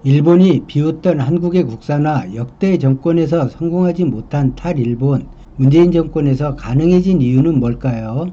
일본이 비웃던 한국의 국산화, 역대 정권에서 성공하지 못한 탈일본, 문재인 정권에서 가능해진 이유는 뭘까요?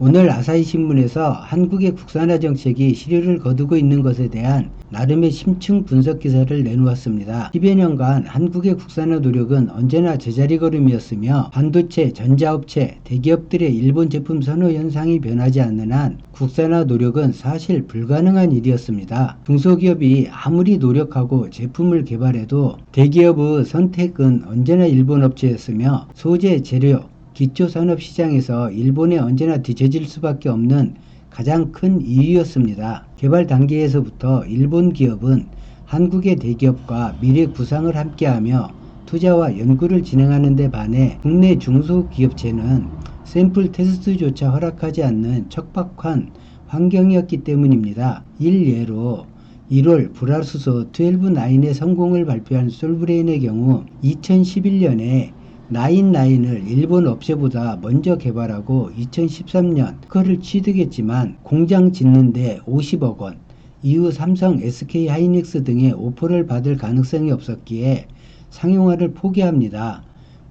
오늘 아사히신문에서 한국의 국산화 정책이 실효를 거두고 있는 것에 대한 나름의 심층 분석 기사를 내놓았습니다. 10여 년간 한국의 국산화 노력은 언제나 제자리 걸음이었으며 반도체, 전자업체, 대기업들의 일본 제품 선호 현상이 변하지 않는 한 국산화 노력은 사실 불가능한 일이었습니다. 중소기업이 아무리 노력하고 제품을 개발해도 대기업의 선택은 언제나 일본 업체였으며 소재, 재료, 기초산업시장에서 일본에 언제나 뒤처질 수밖에 없는 가장 큰 이유였습니다. 개발 단계에서부터 일본 기업은 한국의 대기업과 미래 구상을 함께하며 투자와 연구를 진행하는 데 반해 국내 중소기업체는 샘플 테스트조차 허락하지 않는 척박한 환경이었기 때문입니다. 일례로 1월 불화수소 12-9의 성공을 발표한 솔브레인의 경우 2011년에 9-9을 일본 업체보다 먼저 개발하고 2013년 특허를 취득했지만 공장 짓는데 50억 원, 이후 삼성, SK 하이닉스 등의 오퍼를 받을 가능성이 없었기에 상용화를 포기합니다.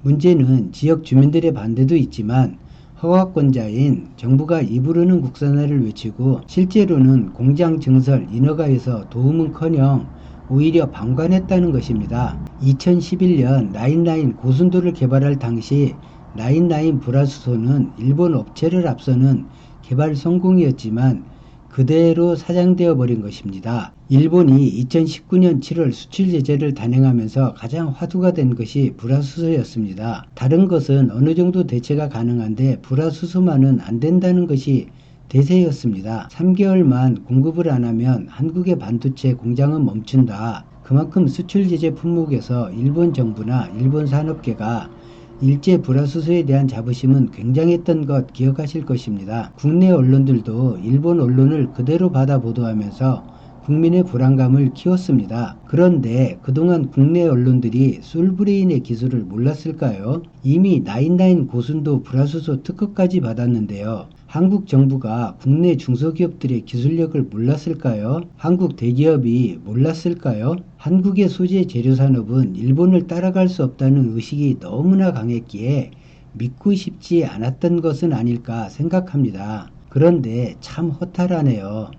문제는 지역 주민들의 반대도 있지만 허가권자인 정부가 입으로는 국산화를 외치고 실제로는 공장 증설, 인허가에서 도움은커녕 오히려 방관했다는 것입니다. 2011년 9-9 고순도를 개발할 당시 9-9 불화수소는 일본 업체를 앞서는 개발 성공이었지만 그대로 사장되어 버린 것입니다. 일본이 2019년 7월 수출 제재를 단행하면서 가장 화두가 된 것이 불화수소였습니다. 다른 것은 어느 정도 대체가 가능한데 불화수소만은 안 된다는 것이 대세였습니다. 3개월만 공급을 안 하면 한국의 반도체 공장은 멈춘다. 그만큼 수출 제재 품목에서 일본 정부나 일본 산업계가 일제 불화수소에 대한 자부심은 굉장했던 것 기억하실 것입니다. 국내 언론들도 일본 언론을 그대로 받아 보도하면서 국민의 불안감을 키웠습니다. 그런데 그동안 국내 언론들이 솔브레인의 기술을 몰랐을까요? 이미 9-9 고순도 불화수소 특허까지 받았는데요. 한국 정부가 국내 중소기업들의 기술력을 몰랐을까요? 한국 대기업이 몰랐을까요? 한국의 소재 재료 산업은 일본을 따라갈 수 없다는 의식이 너무나 강했기에 믿고 싶지 않았던 것은 아닐까 생각합니다. 그런데 참 허탈하네요.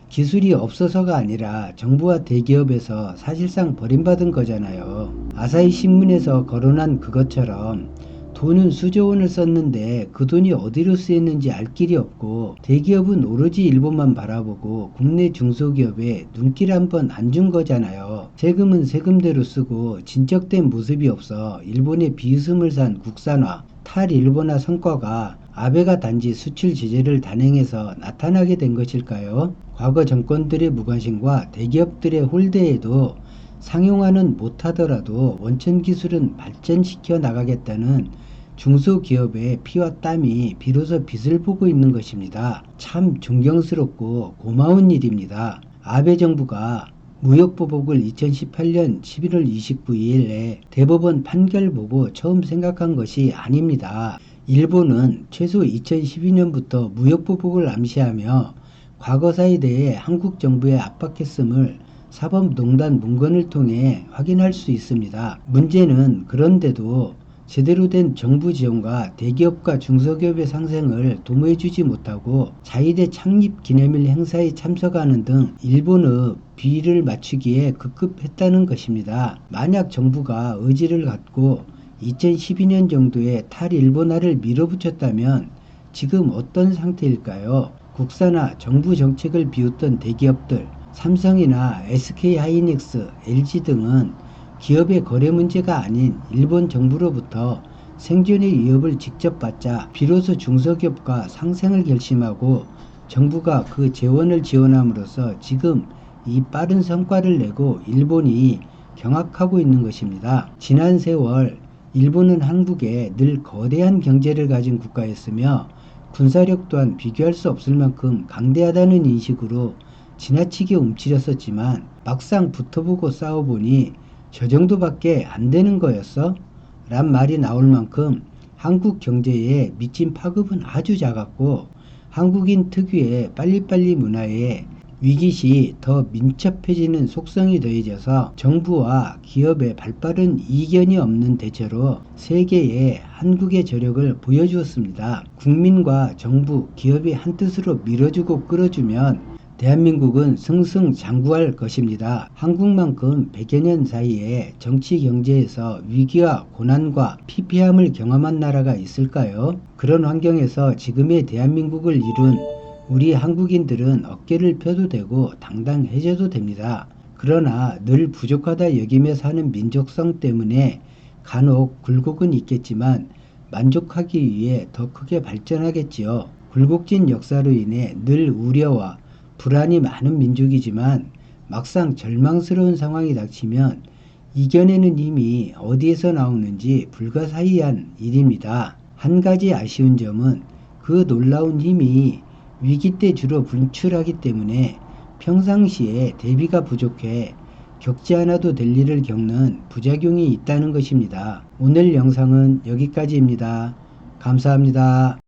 기술이 없어서가 아니라 정부와 대기업에서 사실상 버림받은 거잖아요. 아사히 신문에서 거론한 그것처럼 돈은 수조 원을 썼는데 그 돈이 어디로 쓰였는지 알 길이 없고 대기업은 오로지 일본만 바라보고 국내 중소기업에 눈길 한번 안 준 거잖아요. 세금은 세금대로 쓰고 진척된 모습이 없어 일본의 비웃음을 산 국산화, 탈일본화 성과가 아베가 단지 수출 제재를 단행해서 나타나게 된 것일까요? 과거 정권들의 무관심과 대기업들의 홀대에도 상용화는 못하더라도 원천 기술은 발전시켜 나가겠다는 중소기업의 피와 땀이 비로소 빛을 보고 있는 것입니다. 참 존경스럽고 고마운 일입니다. 아베 정부가 무역보복을 2018년 11월 29일에 대법원 판결 보고 처음 생각한 것이 아닙니다. 일본은 최소 2012년부터 무역보복을 암시하며 과거사에 대해 한국 정부에 압박했음을 사법농단 문건을 통해 확인할 수 있습니다. 문제는 그런데도 제대로 된 정부 지원과 대기업과 중소기업의 상생을 도모해주지 못하고 자위대 창립 기념일 행사에 참석하는 등 일본의 비위를 맞추기에 급급했다는 것입니다. 만약 정부가 의지를 갖고 2012년 정도에 탈일본화를 밀어붙였다면 지금 어떤 상태일까요? 국산화 정부 정책을 비웃던 대기업들, 삼성이나 SK 하이닉스, LG 등은 기업의 거래 문제가 아닌 일본 정부로부터 생존의 위협을 직접 받자 비로소 중소기업과 상생을 결심하고 정부가 그 재원을 지원함으로써 지금 이 빠른 성과를 내고 일본이 경악하고 있는 것입니다. 지난 세월 일본은 한국에 늘 거대한 경제를 가진 국가였으며 군사력 또한 비교할 수 없을 만큼 강대하다는 인식으로 지나치게 움츠렸었지만 막상 붙어보고 싸워보니 저 정도밖에 안 되는 거였어? 란 말이 나올 만큼 한국 경제에 미친 파급은 아주 작았고 한국인 특유의 빨리빨리 문화에 위기 시 더 민첩해지는 속성이 더해져서 정부와 기업의 발빠른 이견이 없는 대처로 세계에 한국의 저력을 보여주었습니다. 국민과 정부, 기업이 한뜻으로 밀어주고 끌어주면 대한민국은 승승장구할 것입니다. 한국만큼 100여 년 사이에 정치 경제에서 위기와 고난과 피폐함을 경험한 나라가 있을까요? 그런 환경에서 지금의 대한민국을 이룬 우리 한국인들은 어깨를 펴도 되고 당당해져도 됩니다. 그러나 늘 부족하다 여기며 사는 민족성 때문에 간혹 굴곡은 있겠지만 만족하기 위해 더 크게 발전하겠지요. 굴곡진 역사로 인해 늘 우려와 불안이 많은 민족이지만 막상 절망스러운 상황이 닥치면 이겨내는 힘이 어디에서 나오는지 불가사의한 일입니다. 한 가지 아쉬운 점은 그 놀라운 힘이 위기 때 주로 분출하기 때문에 평상시에 대비가 부족해 겪지 않아도 될 일을 겪는 부작용이 있다는 것입니다. 오늘 영상은 여기까지입니다. 감사합니다.